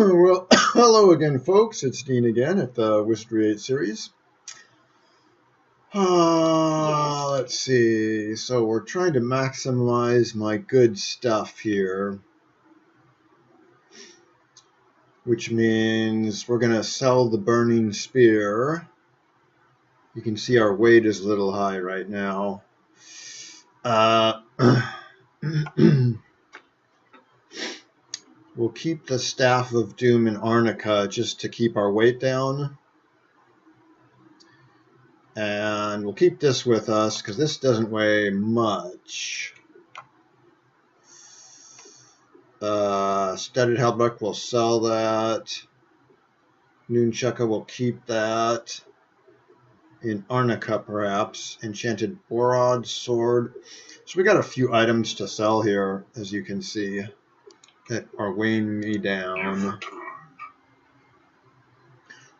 Well, hello again, folks. It's Dean again at the Wizardry 8 series. Let's see. So we're trying to maximize my good stuff here, which means we're going to sell the Burning Spear. You can see our weight is a little high right now. We'll keep the Staff of Doom and Arnica just to keep our weight down. And we'll keep this with us because this doesn't weigh much. Studded Halberd, we'll sell that. Nunchucka, we'll keep that. In Arnica, perhaps. Enchanted Borod, Sword. So we got a few items to sell here, as you can see, that are weighing me down.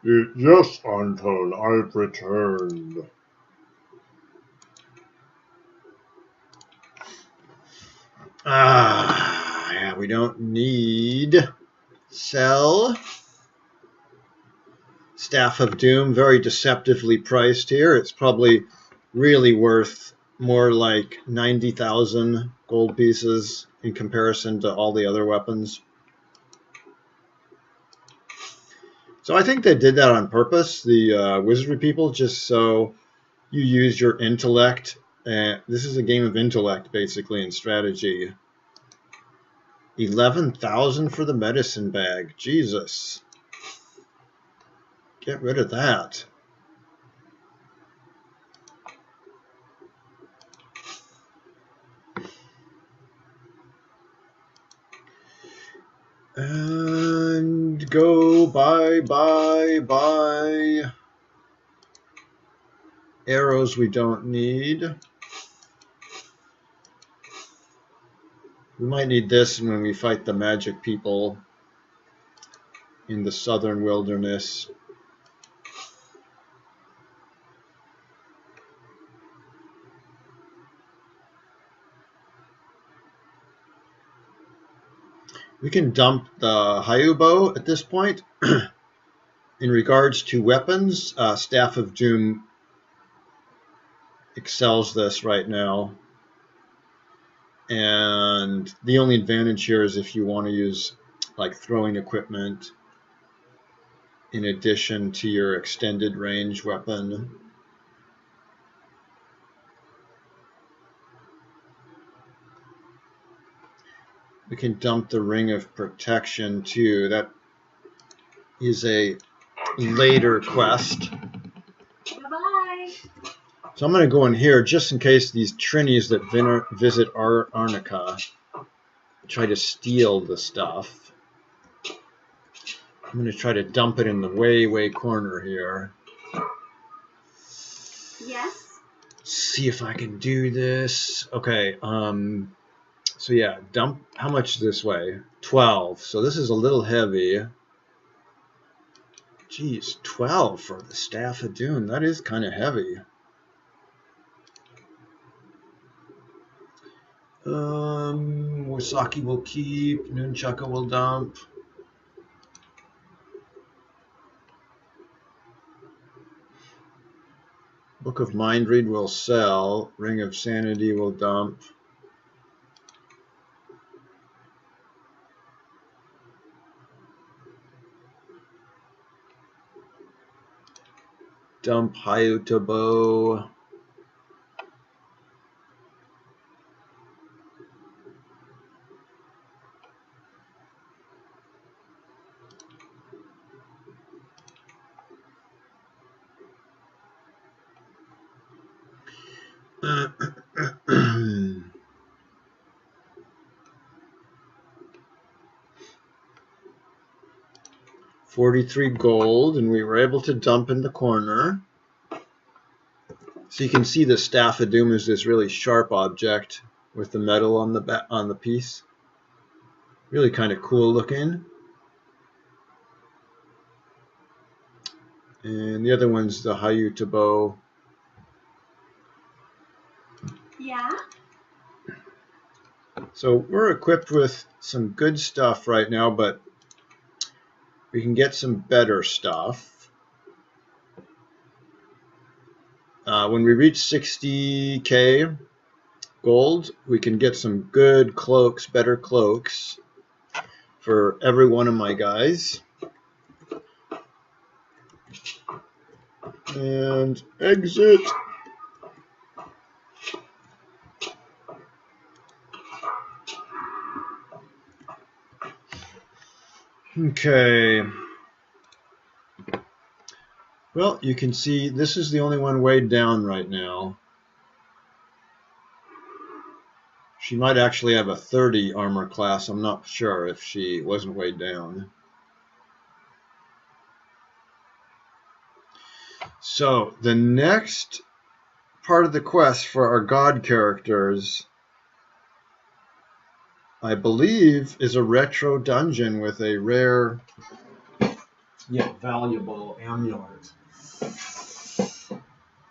Yes, Anton, I've returned. Yeah, we don't need sell. Staff of Doom, very deceptively priced here. It's probably really worth more like 90,000 gold pieces in comparison to all the other weapons. So I think they did that on purpose, the wizardry people, just so you use your intellect. This is a game of intellect, basically, and strategy. 11,000 for the medicine bag. Jesus. Get rid of that. And go buy. Arrows we don't need. We might need this when we fight the magic people in the southern wilderness. We can dump the Hayubo at this point. In regards to weapons, Staff of Doom excels this right now. And the only advantage here is if you want to use like throwing equipment in addition to your extended range weapon. We can dump the Ring of Protection too. That is a later quest. Bye-bye. So I'm going to go in here just in case these Trinies that visit Arnica try to steal the stuff. I'm going to try to dump it in the way corner here. Yes. See if I can do this. Okay. So yeah, dump. How much this way? 12. So this is a little heavy. Geez, 12 for the Staff of Doom. That is kind of heavy. Wasaki will keep. Nunchucka will dump. Book of Mind Read will sell. Ring of Sanity will dump. Dump Hayutobo. $43 gold, and we were able to dump in the corner. So you can see the Staff of Doom is this really sharp object with the metal on the piece. Really kind of cool looking. And the other one's the Hayutobo. Yeah. So we're equipped with some good stuff right now, but we can get some better stuff. When we reach 60k gold, we can get some good cloaks, better cloaks for every one of my guys. And exit. Okay. Well, you can see this is the only one weighed down right now. She might actually have a 30 armor class. I'm not sure if she wasn't weighed down. So the next part of the quest for our god characters, I believe, is a retro dungeon with a rare yet valuable amulet.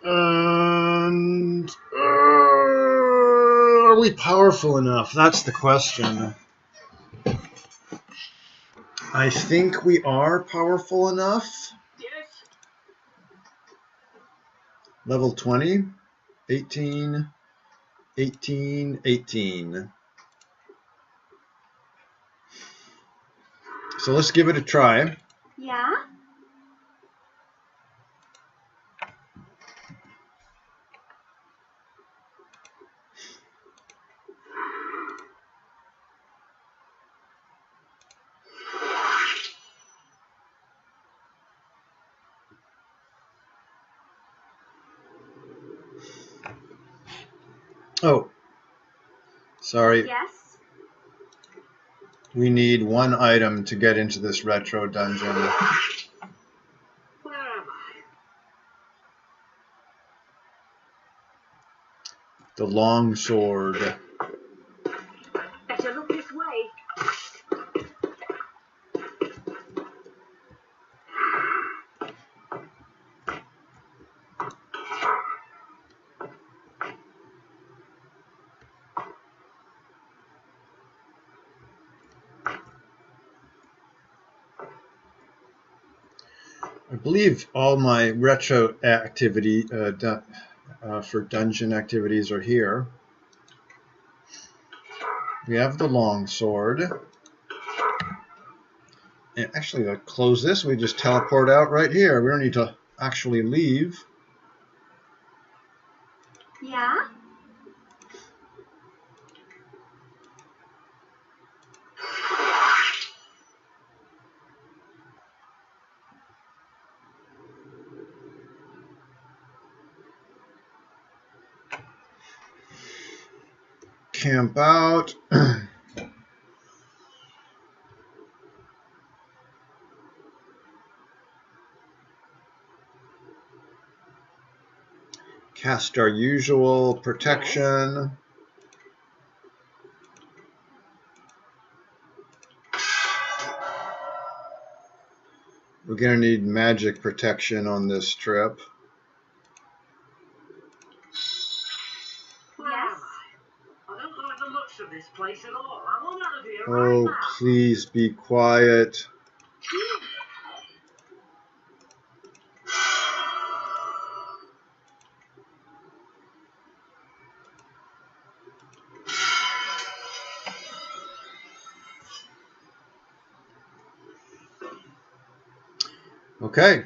And are we powerful enough? That's the question. I think we are powerful enough. Yes. Level 20, 18, 18, 18. So let's give it a try. Yeah. Oh, sorry. Yes. We need one item to get into this retro dungeon. Where am The long sword. I? Better look this way. I believe all my retro activity for dungeon activities are here. We have the long sword. And actually, to close this, we just teleport out right here. We don't need to actually leave. Yeah. Camp out. Cast our usual protection. We're going to need magic protection on this trip. Yes. I don't like the looks of this place at all. I want out of here right Oh, now. please be quiet. Okay.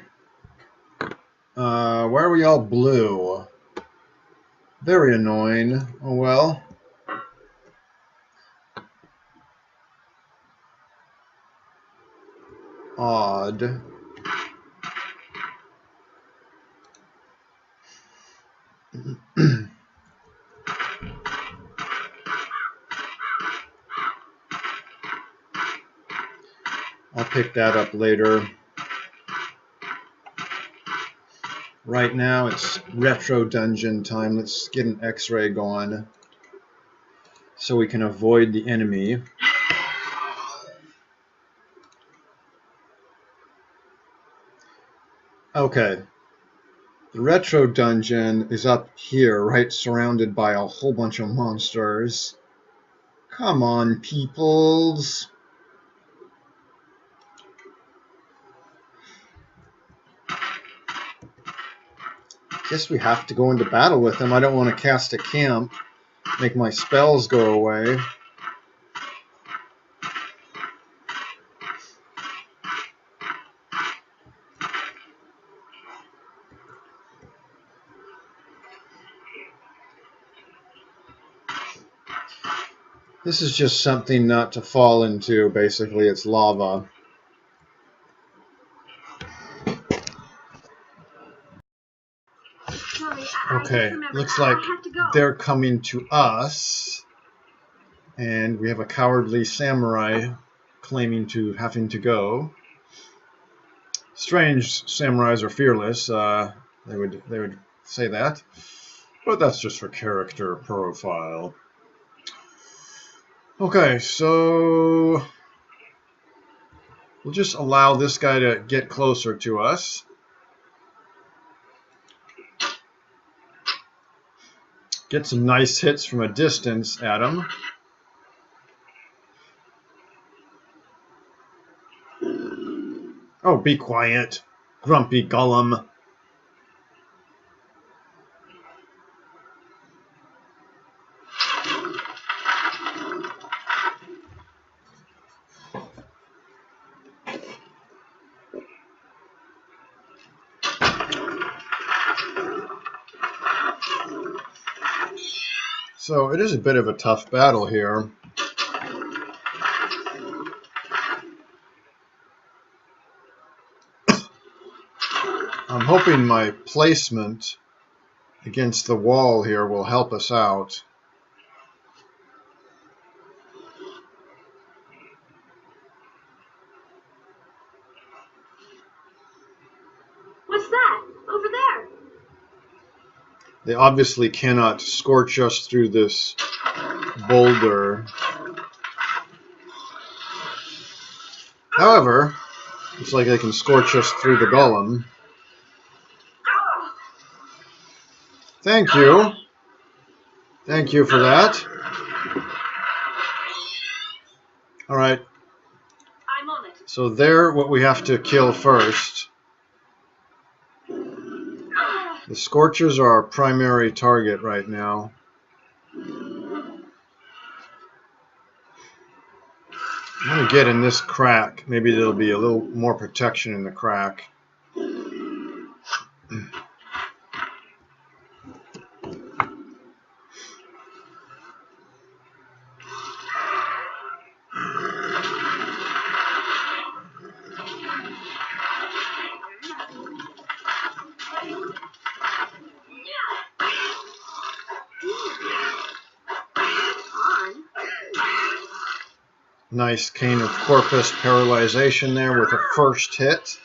Why are we all blue? Very annoying. Oh well. Odd. I'll pick that up later. Right now it's retro dungeon time. Let's get an X-ray going so we can avoid the enemy. Okay. The retro dungeon is up here, right, surrounded by a whole bunch of monsters. Come on, peoples. Guess we have to go into battle with them. I don't want to cast a camp, make my spells go away. This is just something not to fall into, basically. It's lava. Okay, looks like they're coming to us. And we have a cowardly samurai claiming to having to go. Strange samurais are fearless. They would say that. But that's just for character profile. Okay, so we'll just allow this guy to get closer to us. Get some nice hits from a distance at him. Oh, be quiet, grumpy Gollum. So it is a bit of a tough battle here. I'm hoping my placement against the wall here will help us out. What's that? Over there. They obviously cannot scorch us through this boulder. However, looks like they can scorch us through the golem. Thank you. Thank you for that. Alright. I'm on it. So they're what we have to kill first. The Scorchers are our primary target right now. I'm going to get in this crack. Maybe there'll be a little more protection in the crack. Nice Cane of Corpus paralyzation there with a first hit,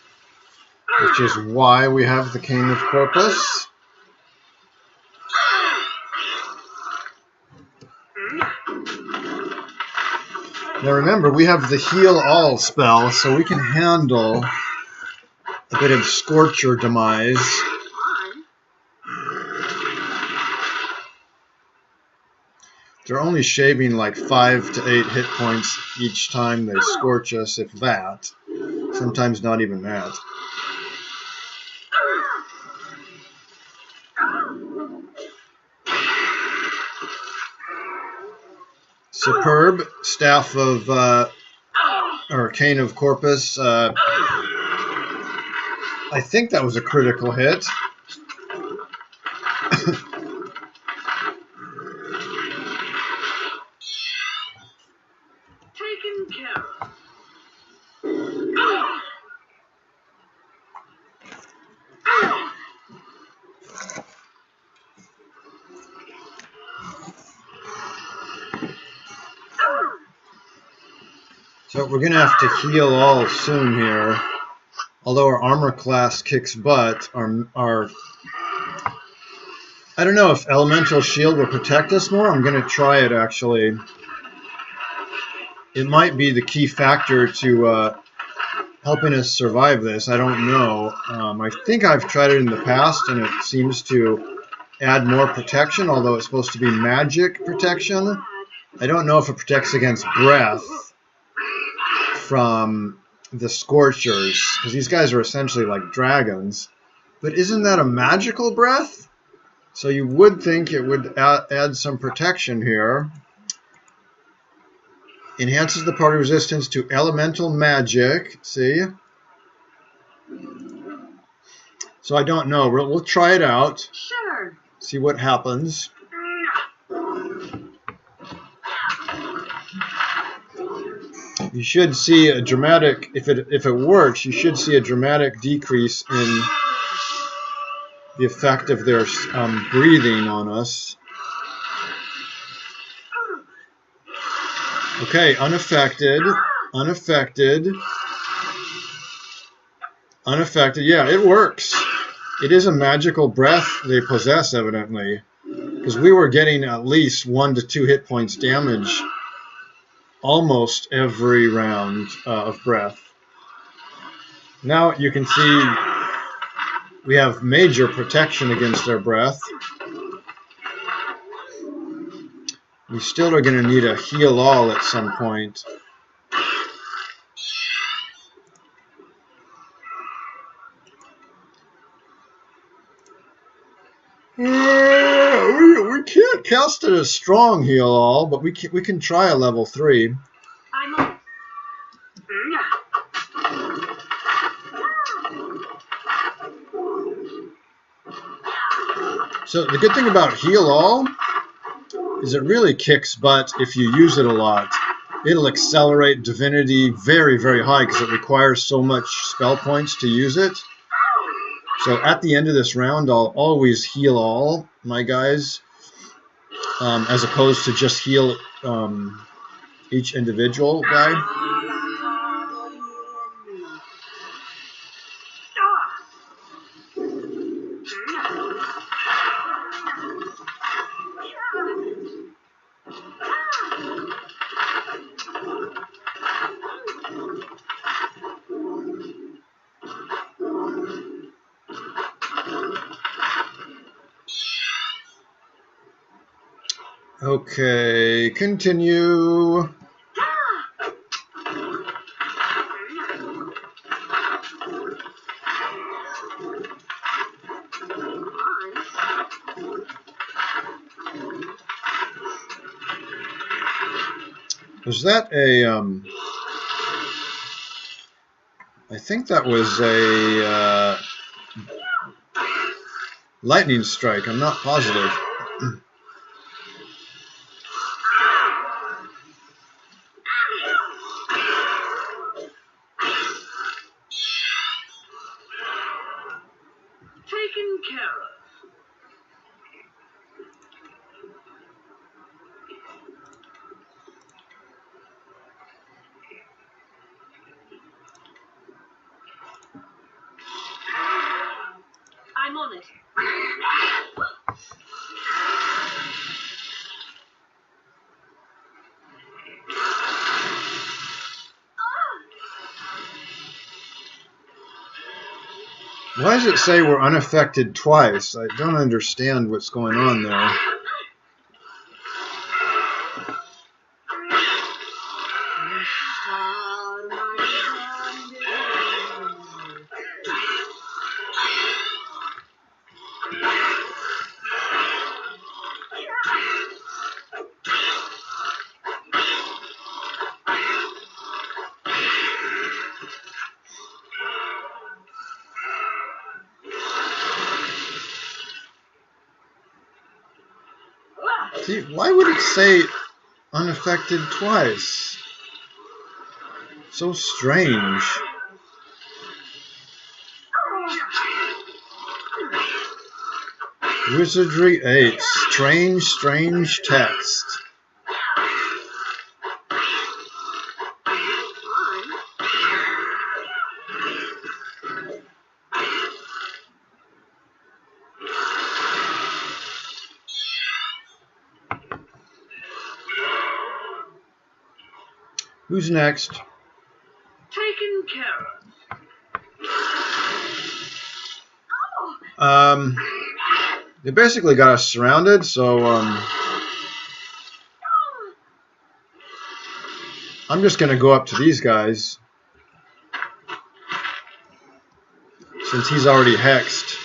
which is why we have the Cane of Corpus. Now remember, we have the Heal All spell, so we can handle a bit of Scorcher demise. They're only shaving like 5 to 8 hit points each time they scorch us, if that. Sometimes not even that. Superb. Staff of, or Cane of Corpus. I think that was a critical hit. So we're going to have to heal all soon here. Although our armor class kicks butt, our I don't know if Elemental Shield will protect us more. I'm going to try it, actually. It might be the key factor to helping us survive this. I don't know. I think I've tried it in the past, and it seems to add more protection, although it's supposed to be magic protection. I don't know if it protects against breath from the Scorchers, because these guys are essentially like dragons. But isn't that a magical breath? So you would think it would add some protection here. Enhances the party resistance to elemental magic. See? So I don't know. We'll try it out. Sure. See what happens. You should see a dramatic, if it works, you should see a dramatic decrease in the effect of their breathing on us. Okay, unaffected, unaffected, unaffected. Yeah, it works. It is a magical breath they possess, evidently, because we were getting at least 1 to 2 hit points damage almost every round of breath. Now you can see we have major protection against their breath. We still are going to need a heal all at some point. We can't cast it as strong heal all, but we can try a level 3. I'm on. So the good thing about heal all is it really kicks butt if you use it a lot. It'll accelerate divinity very, very high because it requires so much spell points to use it. So at the end of this round, I'll always heal all my guys, as opposed to just heal each individual guy. Okay, continue. Was that a, I think that was a lightning strike. I'm not positive. Taken care of. I'm on it. Why does it say we're unaffected twice? I don't understand what's going on there. See, why would it say unaffected twice? So strange. Wizardry 8. Strange, strange text. Who's next? Taken care Um, they basically got us surrounded, so I'm just going to go up to these guys since he's already hexed.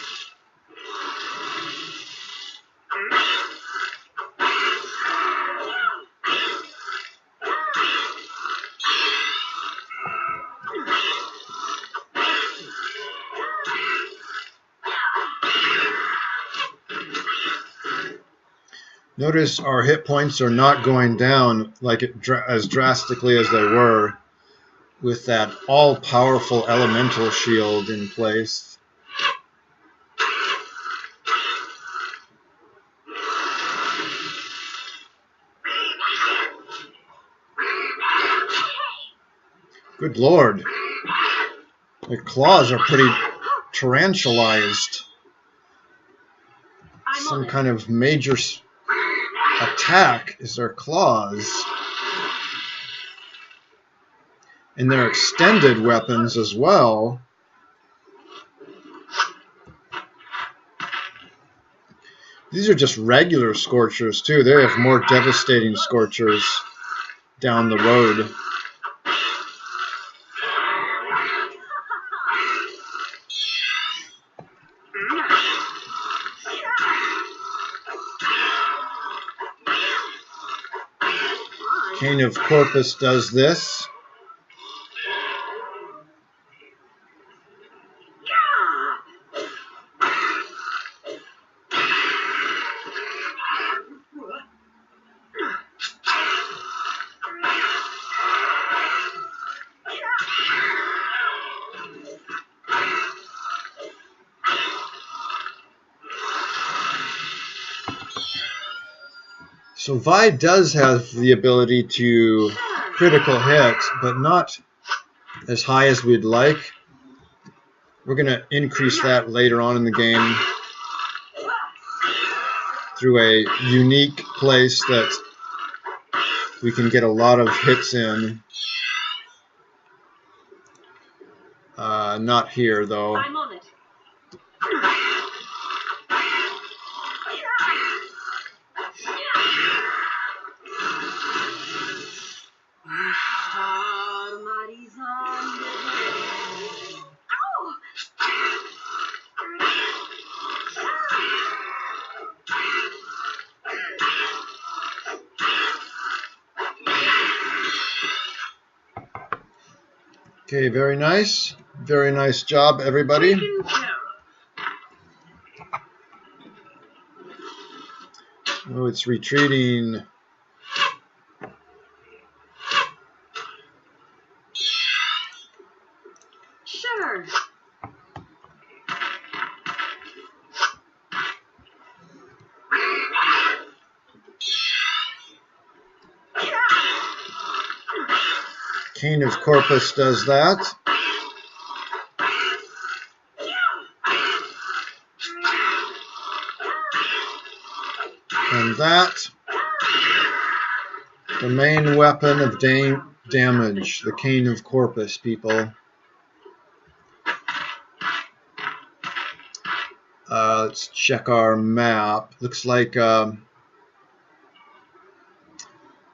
Notice our hit points are not going down like as drastically as they were with that all-powerful elemental shield in place. Good lord. The claws are pretty tarantalized. Some kind of major attack is their claws. And they're extended weapons as well. These are just regular scorchers too. They have more devastating scorchers down the road. Cane of Corpus does this. So Vi does have the ability to critical hit, but not as high as we'd like. We're going to increase that later on in the game through a unique place that we can get a lot of hits in. Not here, though. I'm on it. Okay, very nice. Very nice job, everybody. Oh, it's retreating. Sure. Cane of Corpus does that. And that, the main weapon of damage, the Cane of Corpus, people. Let's check our map. Looks like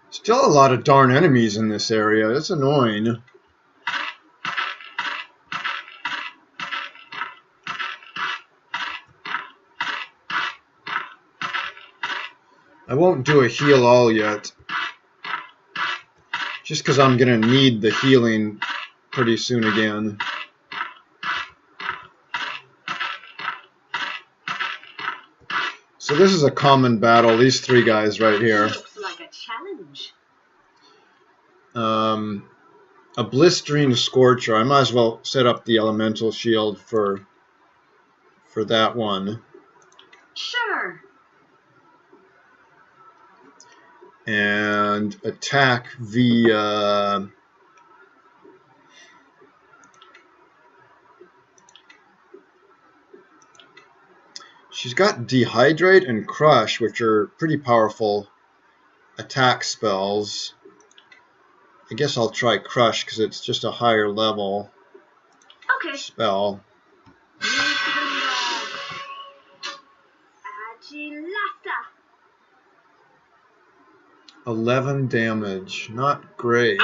still a lot of darn enemies in this area. That's annoying. I won't do a heal all yet, just because I'm going to need the healing pretty soon again. So this is a common battle, these three guys right here. Looks like a challenge. A blistering scorcher. I might as well set up the elemental shield for that one. Sure. And attack via she's got dehydrate and crush, which are pretty powerful attack spells. I guess I'll try crush because it's just a higher level spell. 11 damage, not great.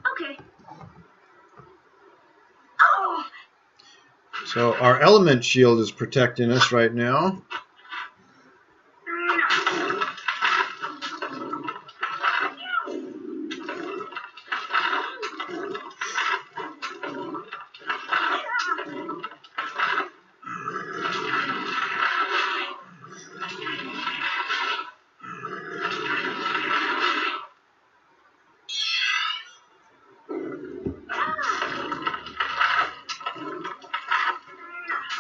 Okay. So our element shield is protecting us right now.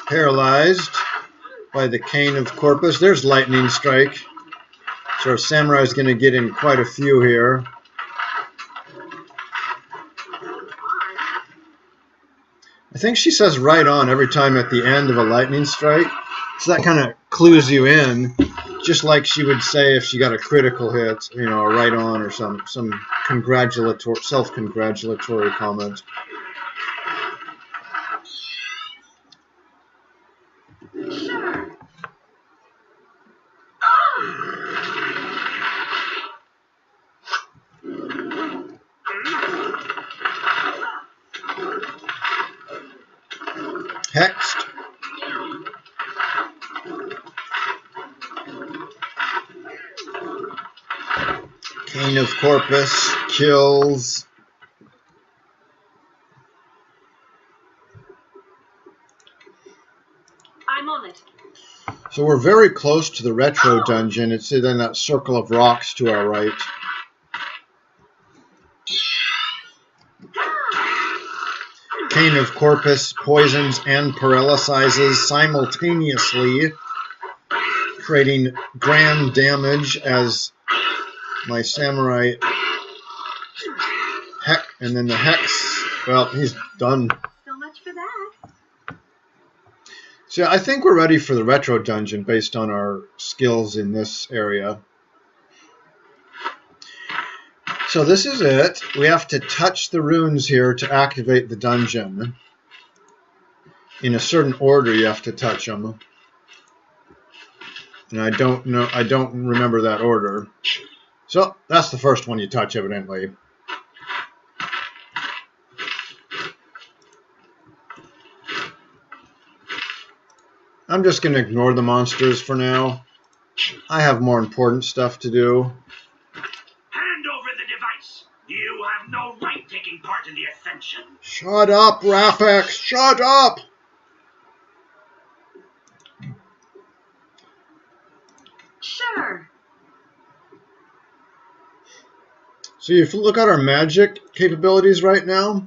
paralyzed by the Cane of Corpus. There's Lightning Strike. So our Samurai's going to get in quite a few here. I think she says right on every time at the end of a Lightning Strike. So that kind of clues you in, just like she would say if she got a critical hit, you know, a right on or some congratulatory, self-congratulatory comment. Hexed. Cane of Corpus kills. I'm on it. So we're very close to the retro dungeon. It's in that circle of rocks to our right. Cane of Corpus poisons and paralyzes simultaneously, creating grand damage as my Samurai heck, and then the Hex, well, he's done. So much for that. So I think we're ready for the retro dungeon based on our skills in this area. So this is it. We have to touch the runes here to activate the dungeon. In a certain order you have to touch them. And I don't remember that order. So that's the first one you touch, evidently. I'm just going to ignore the monsters for now. I have more important stuff to do. Hand over the device. You have no right taking part in the ascension. Shut up, Rafex! Shut up! Sure. So if you look at our magic capabilities right now,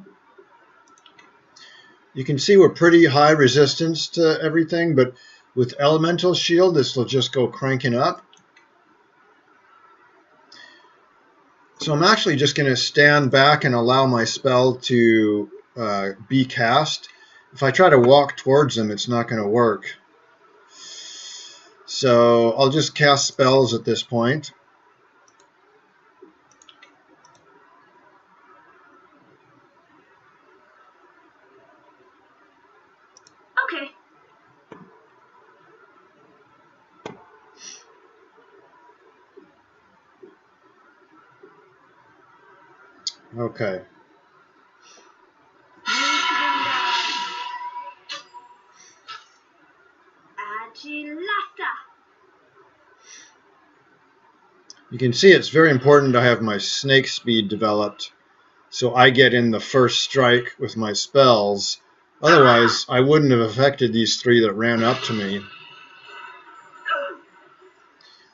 you can see we're pretty high resistance to everything, but with Elemental Shield, this will just go cranking up. So I'm actually just going to stand back and allow my spell to be cast. If I try to walk towards them, it's not going to work. So I'll just cast spells at this point. Okay. Okay. You can see it's very important to have my snake speed developed so I get in the first strike with my spells. Otherwise, I wouldn't have affected these three that ran up to me.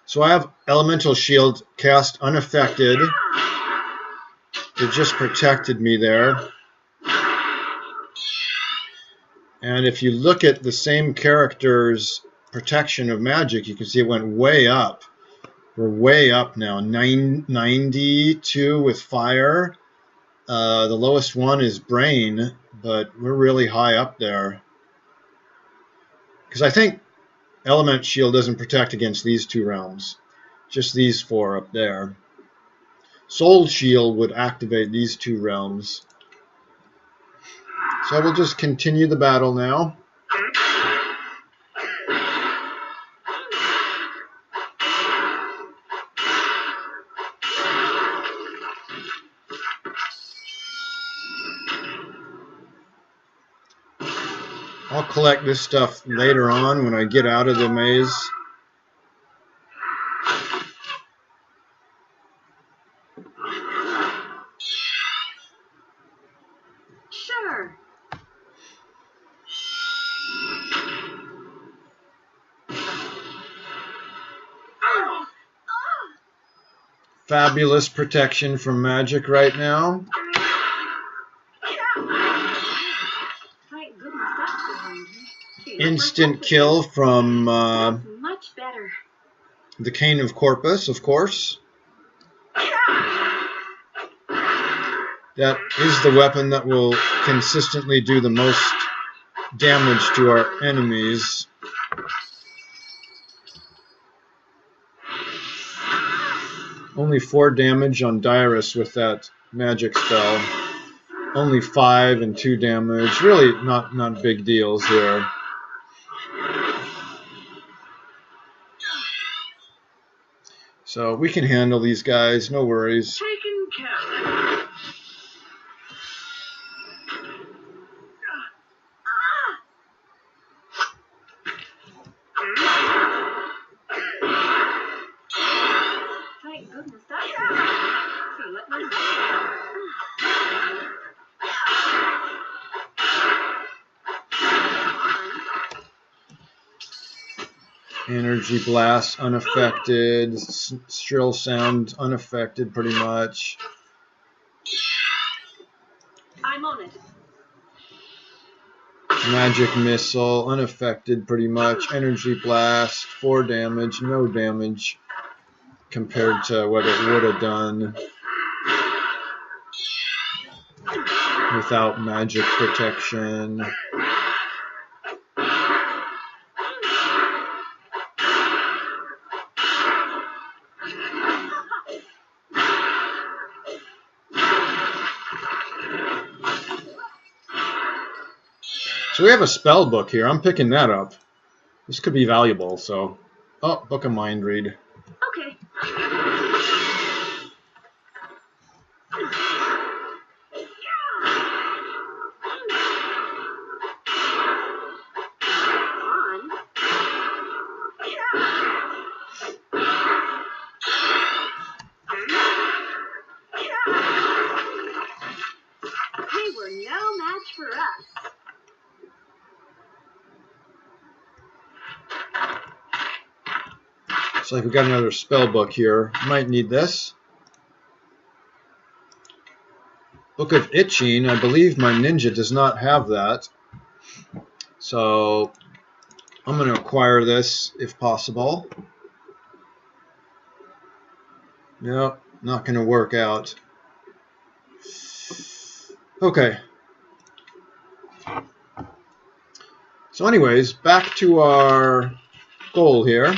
So I have Elemental Shield cast unaffected. It just protected me there. And if you look at the same character's protection of magic, you can see it went way up. We're way up now. 92 with fire. The lowest one is brain, but we're really high up there. Because I think Element Shield doesn't protect against these two realms. Just these four up there. Soul Shield would activate these two realms. So I will just continue the battle now. I'll collect this stuff later on when I get out of the maze. Sure. Fabulous protection from magic right now. Thank goodness that's behind me. instant kill from much better. the Cane of Corpus, of course. That is the weapon that will consistently do the most damage to our enemies. Only 4 damage on Dyrus with that magic spell. Only 5 and 2 damage. Really not big deals here. So we can handle these guys, no worries. Taken care of. Thank goodness that's it. So let myself. Energy blast unaffected. Shrill sound unaffected pretty much. I'm on it. Magic missile unaffected pretty much. Energy blast 4 damage, no damage compared to what it would have done without magic protection. So we have a spell book here. I'm picking that up. This could be valuable, so... Oh, Book of Mind Read. Okay. They were no match for us. Looks like we got another spell book here. Might need this. Book of Itching. I believe my ninja does not have that. So I'm going to acquire this if possible. Nope, not going to work out. Okay. So anyways, back to our goal here.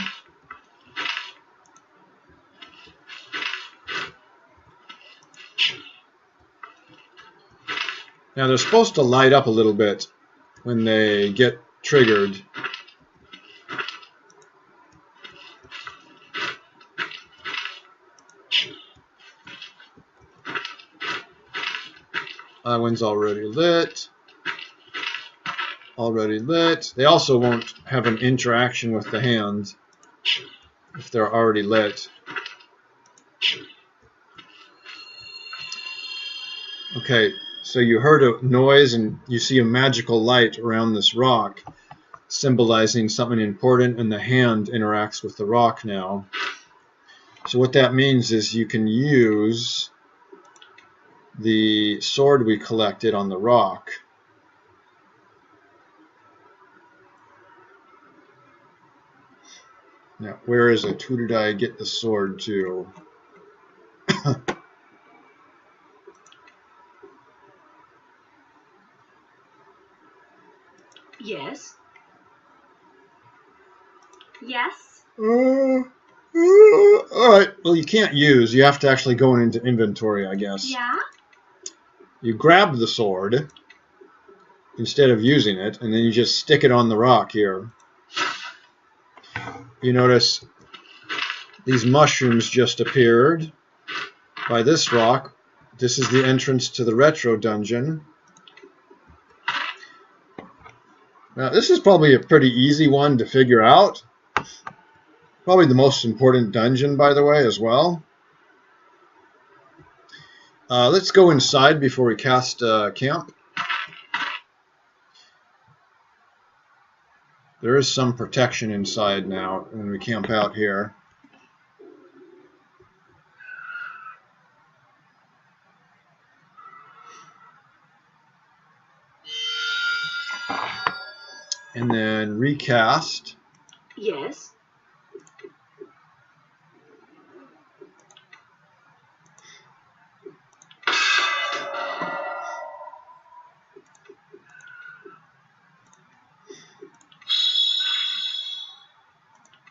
Now they're supposed to light up a little bit when they get triggered. That one's already lit. Already lit. They also won't have an interaction with the hand if they're already lit. Okay, so you heard a noise and you see a magical light around this rock, symbolizing something important, and the hand interacts with the rock now. So what that means is you can use the sword we collected on the rock. Now, where is it? Who did I get the sword to? Yes. Yes. Alright, well you can't use, you have to actually go into inventory, I guess. Yeah. You grab the sword instead of using it, and then you just stick it on the rock here. You notice these mushrooms just appeared by this rock. This is the entrance to the retro dungeon. Now this is probably a pretty easy one to figure out. Probably the most important dungeon, by the way, as well. Let's go inside before we cast camp. There is some protection inside now when we camp out here. And then recast. Yes.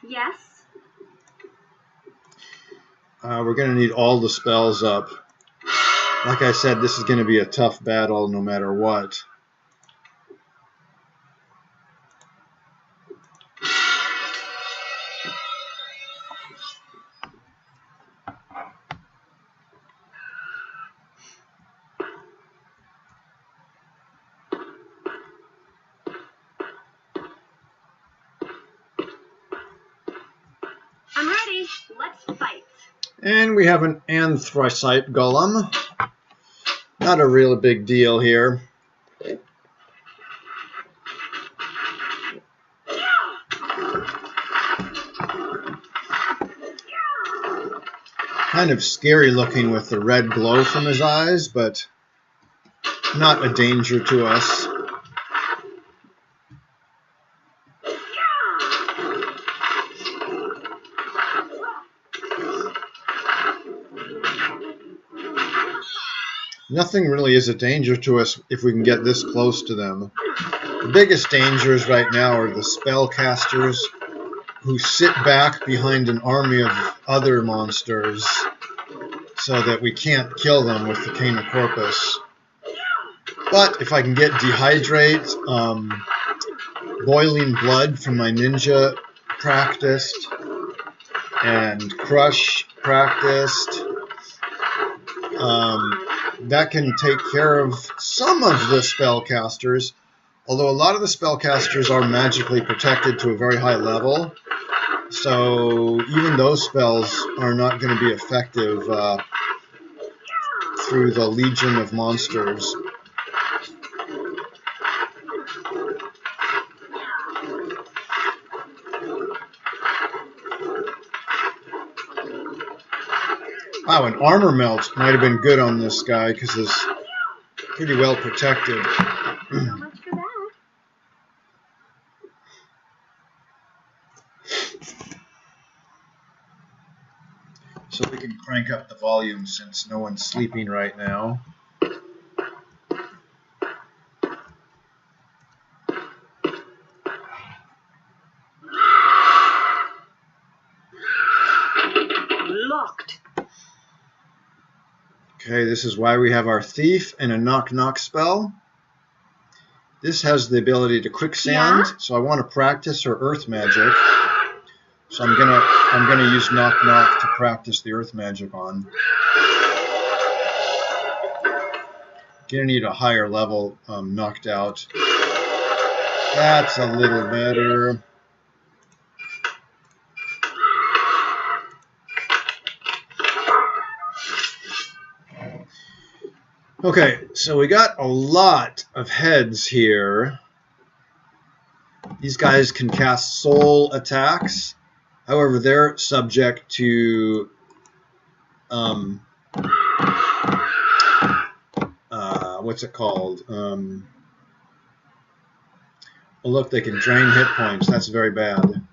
Yes. We're going to need all the spells up. Like I said, this is going to be a tough battle no matter what. I'm ready. Let's fight. And we have an anthracite golem. Not a real big deal here. Kind of scary looking with the red glow from his eyes, but not a danger to us. Nothing really is a danger to us if we can get this close to them. The biggest dangers right now are the spellcasters who sit back behind an army of other monsters so that we can't kill them with the Cane of Corpus. But if I can get Dehydrate, Boiling Blood from my ninja practiced, and Crush practiced, that can take care of some of the spellcasters, although a lot of the spellcasters are magically protected to a very high level, so even those spells are not going to be effective through the legion of monsters. Wow, an armor melt might have been good on this guy because he's pretty well protected. So much for that. So we can crank up the volume since no one's sleeping right now. Locked. Okay, this is why we have our Thief and a knock-knock spell. This has the ability to quicksand, so I want to practice her earth magic. So I'm gonna use knock-knock to practice the earth magic on. Gonna need a higher level knocked out. That's a little better. Okay, so we got a lot of heads here. These guys can cast soul attacks. However, they're subject to what's it called? Well, look, they can drain hit points. That's very bad.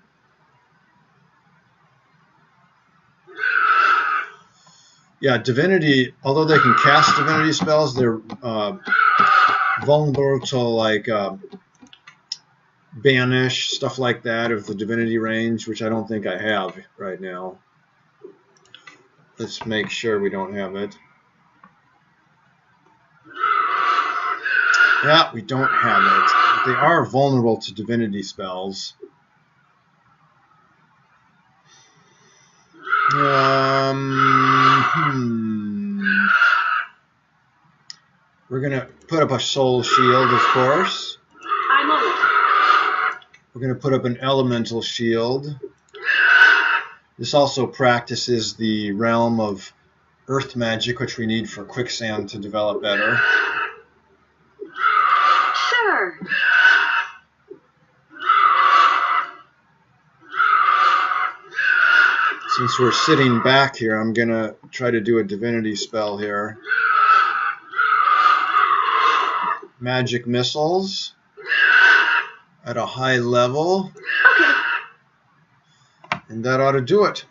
Yeah, divinity, although they can cast divinity spells, they're vulnerable to like banish, stuff like that of the divinity range, which I don't think I have right now. Let's make sure we don't have it. Yeah, we don't have it. But they are vulnerable to divinity spells. We're going to put up a soul shield, of course. I'm on it. We're going to put up an elemental shield. This also practices the realm of earth magic, which we need for quicksand to develop better. Sure. Since we're sitting back here, I'm going to try to do a divinity spell here. Magic missiles. at a high level. Okay. And that ought to do it.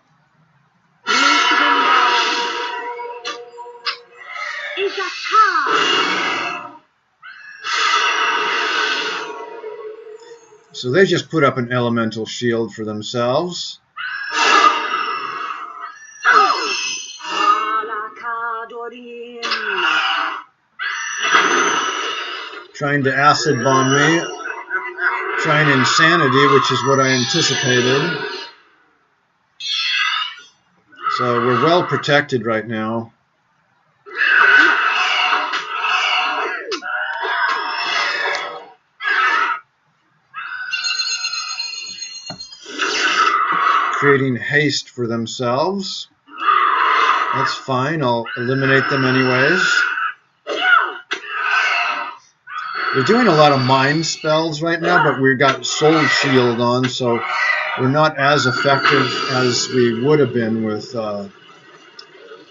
Is that car? So they just put up an elemental shield for themselves. Trying to acid bomb me. Trying insanity, which is what I anticipated. So we're well protected right now. Creating haste for themselves. That's fine. I'll eliminate them anyways. We're doing a lot of mind spells right now, but we've got Soul Shield on, so we're not as effective as we would have been with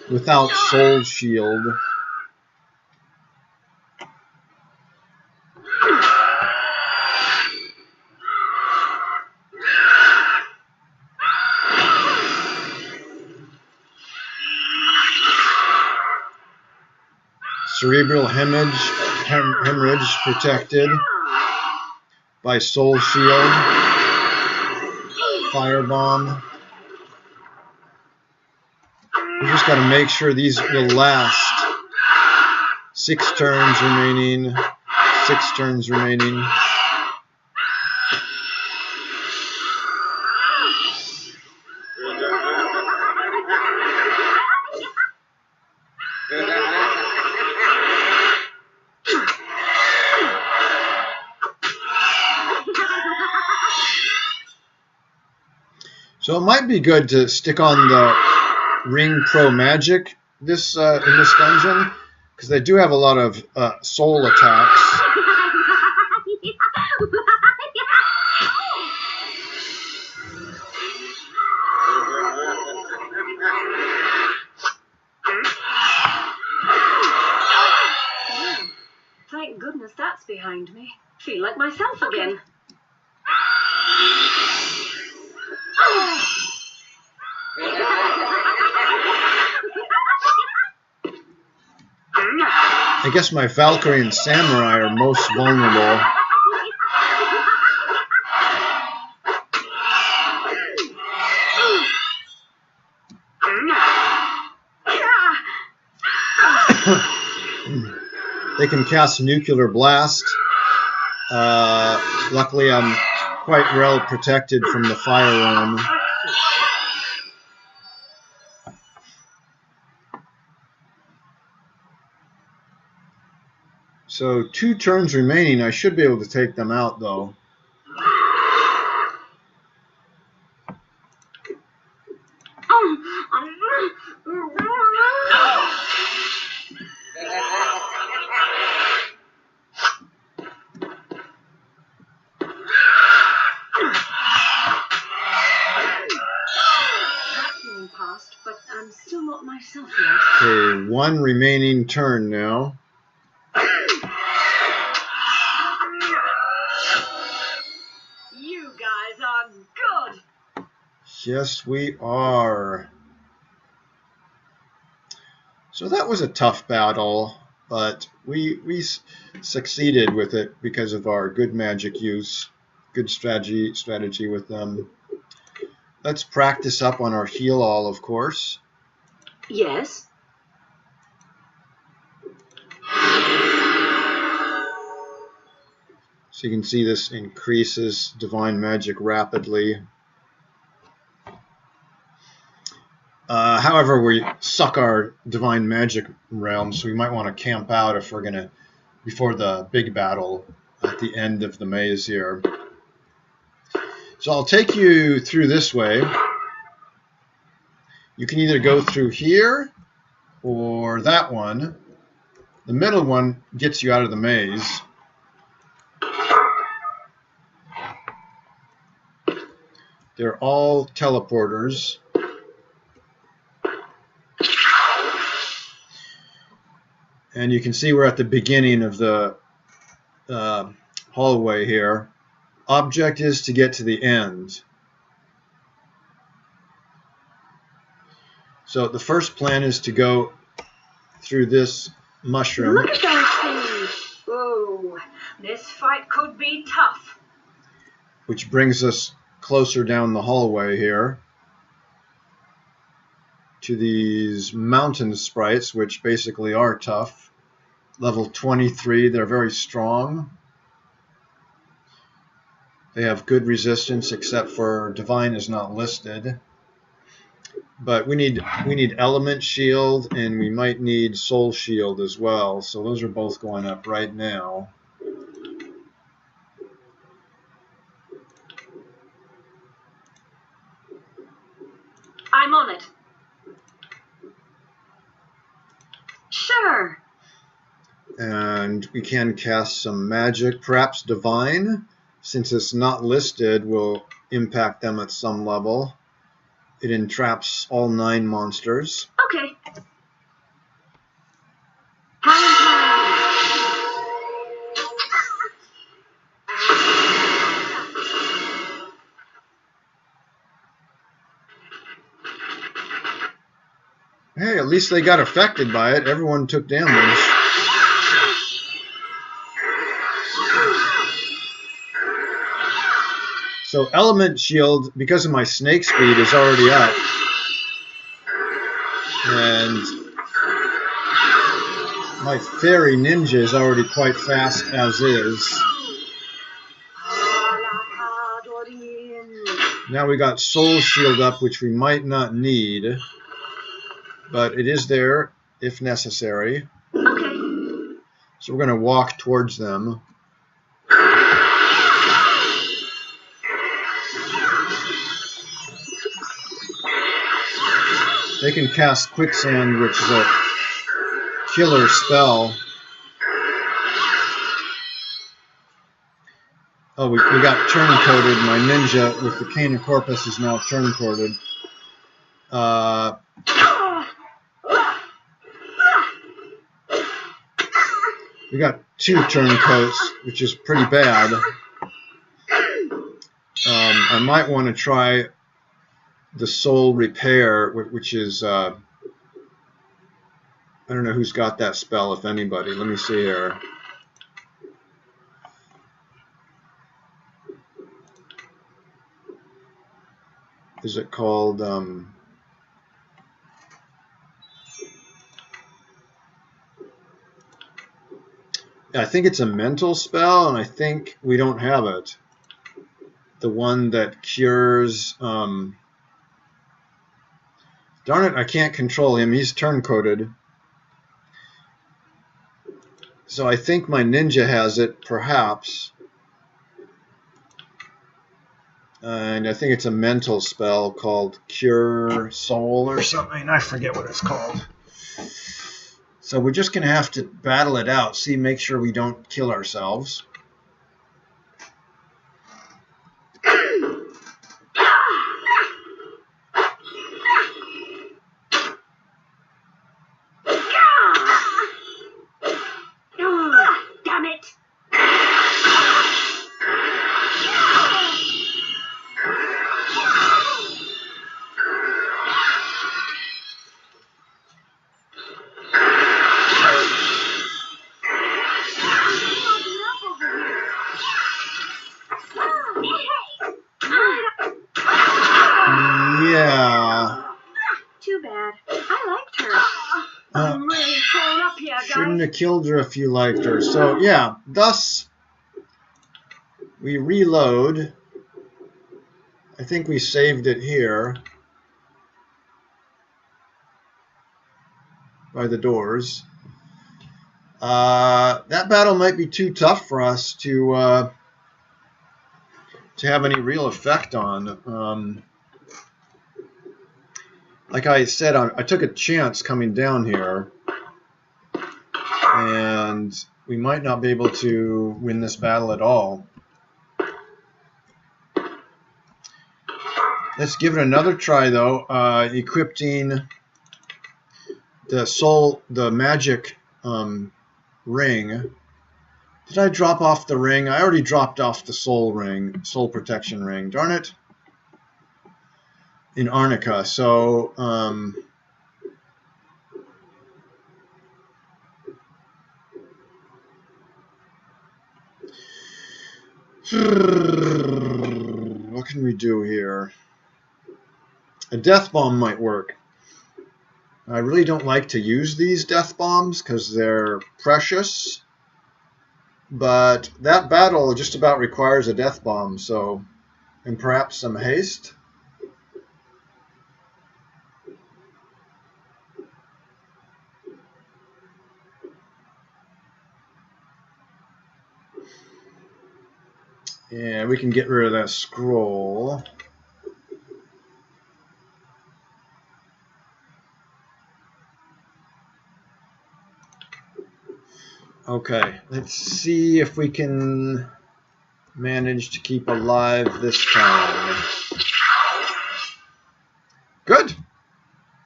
without Soul Shield. Cerebral hemorrhage protected by Soul Shield. Firebomb. We just got to make sure these will last. 6 turns remaining. 6 turns remaining. So it might be good to stick on the Ring Pro Magic in this dungeon, because they do have a lot of soul attacks. Thank goodness that's behind me. Feel like myself again. I guess my Valkyrie and Samurai are most vulnerable. They can cast Nuclear Blast. Luckily, I'm quite well protected from the fire realm. So 2 turns remaining. I should be able to take them out, though. Past, but I'm still not myself yet. Okay, 1 remaining turn now. You guys are good. Yes, we are. So that was a tough battle, but we succeeded with it because of our good magic use, good strategy with them. Let's practice up on our heal all, of course. Yes. So you can see this increases divine magic rapidly. However, we suck our divine magic realm, so we might want to camp out if we're gonna before the big battle at the end of the maze here. So I'll take you through this way. You can either go through here or that one. The middle one gets you out of the maze. They're all teleporters. And you can see we're at the beginning of the hallway here. object is to get to the end. So the first plan is to go through this mushroom. Look at those things. Whoa, this fight could be tough. Which brings us closer down the hallway here to these mountain sprites, which basically are tough. Level 23, they're very strong. They have good resistance, except for Divine is not listed. But we need Element Shield, and we might need Soul Shield as well. So those are both going up right now. I'm on it. Sure. And we can cast some magic, perhaps Divine, since it's not listed, will impact them at some level. It entraps all 9 monsters. Okay. Hang time. Hey, at least they got affected by it. Everyone took damage. So Element Shield, because of my snake speed, is already up. And my Fairy Ninja is already quite fast as is. Now we got Soul Shield up, which we might not need. But it is there if necessary. Okay. So we're going to walk towards them. They can cast Quicksand, which is a killer spell. Oh, we got turn-coded. My ninja with the Cane of Corpus is now turn-coded. We got 2 turncoats, which is pretty bad. I might want to try the Soul Repair, which is, I don't know who's got that spell, if anybody. Let me see here. Is it called, I think it's a mental spell, and I think we don't have it. The one that cures, darn it, I can't control him. He's turn-coded. So I think my ninja has it, perhaps. And I think it's a mental spell called Cure Soul or something. I forget what it's called. So we're just going to have to battle it out. See, make sure we don't kill ourselves. Damn it. Yeah. Too bad. I liked her. I'm really torn up here, guys. Shouldn't have killed her if you liked her. So, yeah, thus we reload. I think we saved it here by the doors. That battle might be too tough for us to have any real effect on. Like I said, I took a chance coming down here, and we might not be able to win this battle at all. Let's give it another try, though. Equipping the magic ring Did I drop off the ring? I already dropped off the soul ring, soul protection ring. Darn it. In Arnica. So, what can we do here? A death bomb might work. I really don't like to use these death bombs because they're precious. But that battle just about requires a death bomb, so, and perhaps some haste. Yeah, we can get rid of that scroll. Okay, let's see if we can manage to keep alive this time. Good.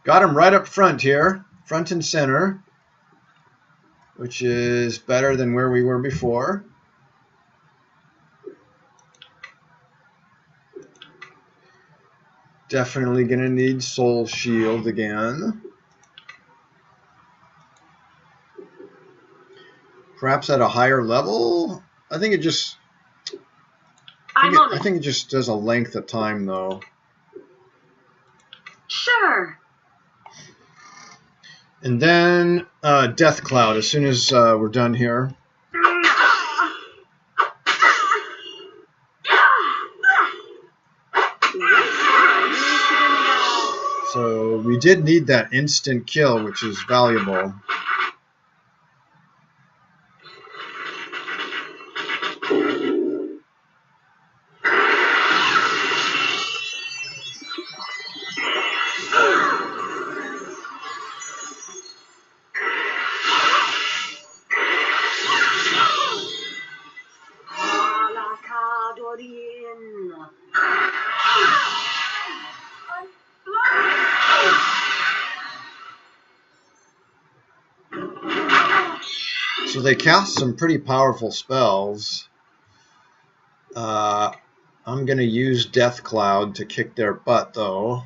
Got him right up front here, front and center, which is better than where we were before. Definitely going to need Soul Shield again. Perhaps at a higher level? I think it just... I think it just does a length of time, though. Sure. And then Death Cloud, as soon as we're done here. So we did need that instant kill, which is valuable. So they cast some pretty powerful spells. I'm going to use Death Cloud to kick their butt, though.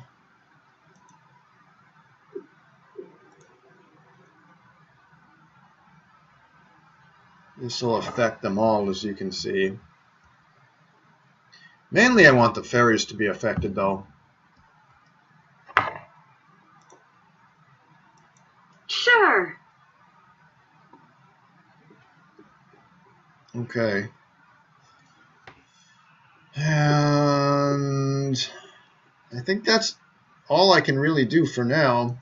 This will affect them all, as you can see. Mainly I want the fairies to be affected, though. Sure. Okay. And I think that's all I can really do for now.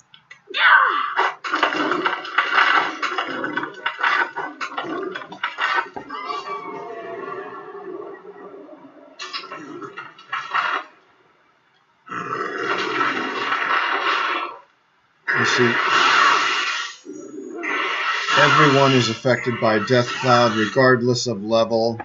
You see, everyone is affected by Death Cloud regardless of level.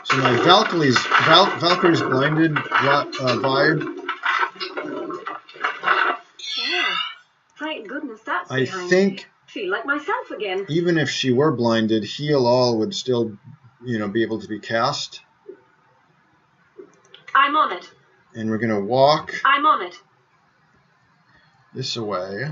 So my Valkyrie's blinded vibe. Yeah. Thank goodness that's I behind think me. Feel like myself again. even if she were blinded, Heal All would still, be able to be cast. I'm on it. And we're gonna walk I'm on it. this away.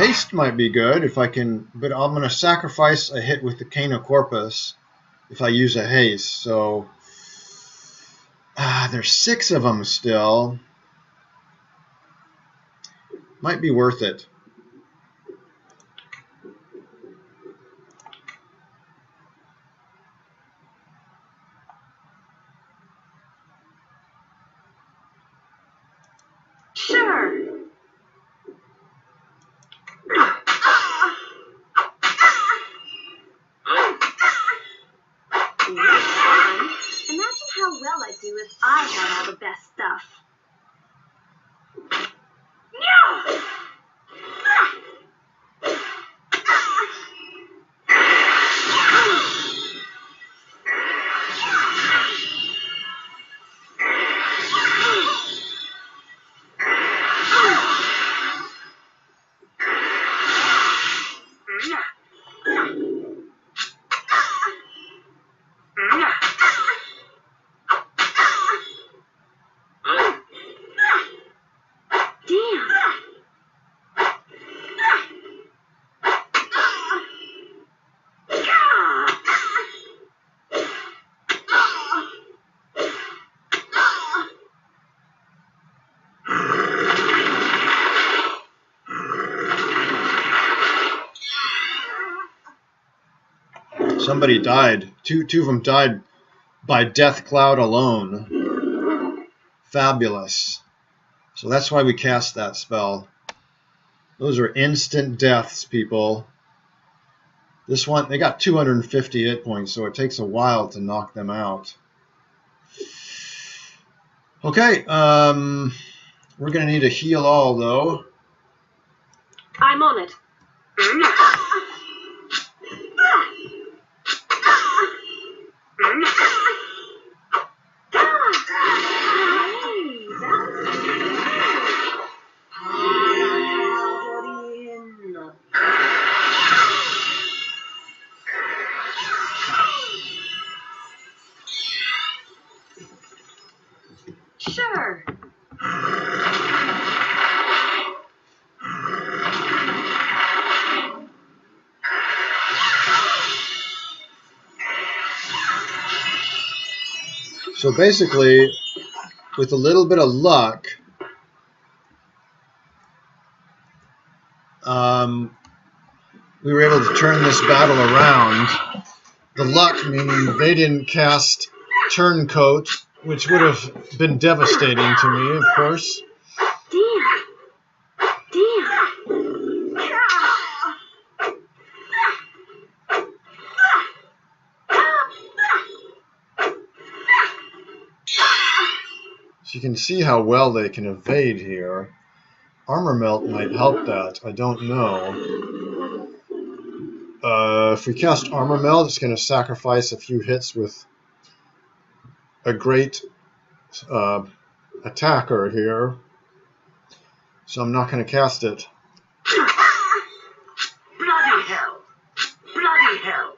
haste might be good if I can, but I'm going to sacrifice a hit with the Cane of Corpus if I use a haste. So there's 6 of them still. Might be worth it. Sure. Imagine how well I'd do if I had all the best stuff. Somebody died. Two of them died by Death Cloud alone. Fabulous. So that's why we cast that spell. Those are instant deaths, people. This one, they got 250 hit points, so it takes a while to knock them out. Okay, we're going to need a heal all, though. I'm on it. Sure. So basically, with a little bit of luck, we were able to turn this battle around. The luck meaning they didn't cast Turncoat, which would have been devastating to me, of course. So you can see how well they can evade here. Armor Melt might help that. I don't know. If we cast Armor Melt, it's going to sacrifice a few hits with a great attacker here. So I'm not going to cast it. Bloody hell! Bloody hell!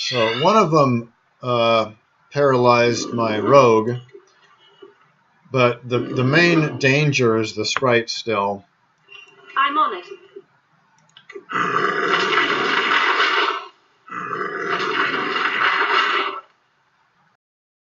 So one of them paralyzed my rogue, but the main danger is the sprite still. I'm on it.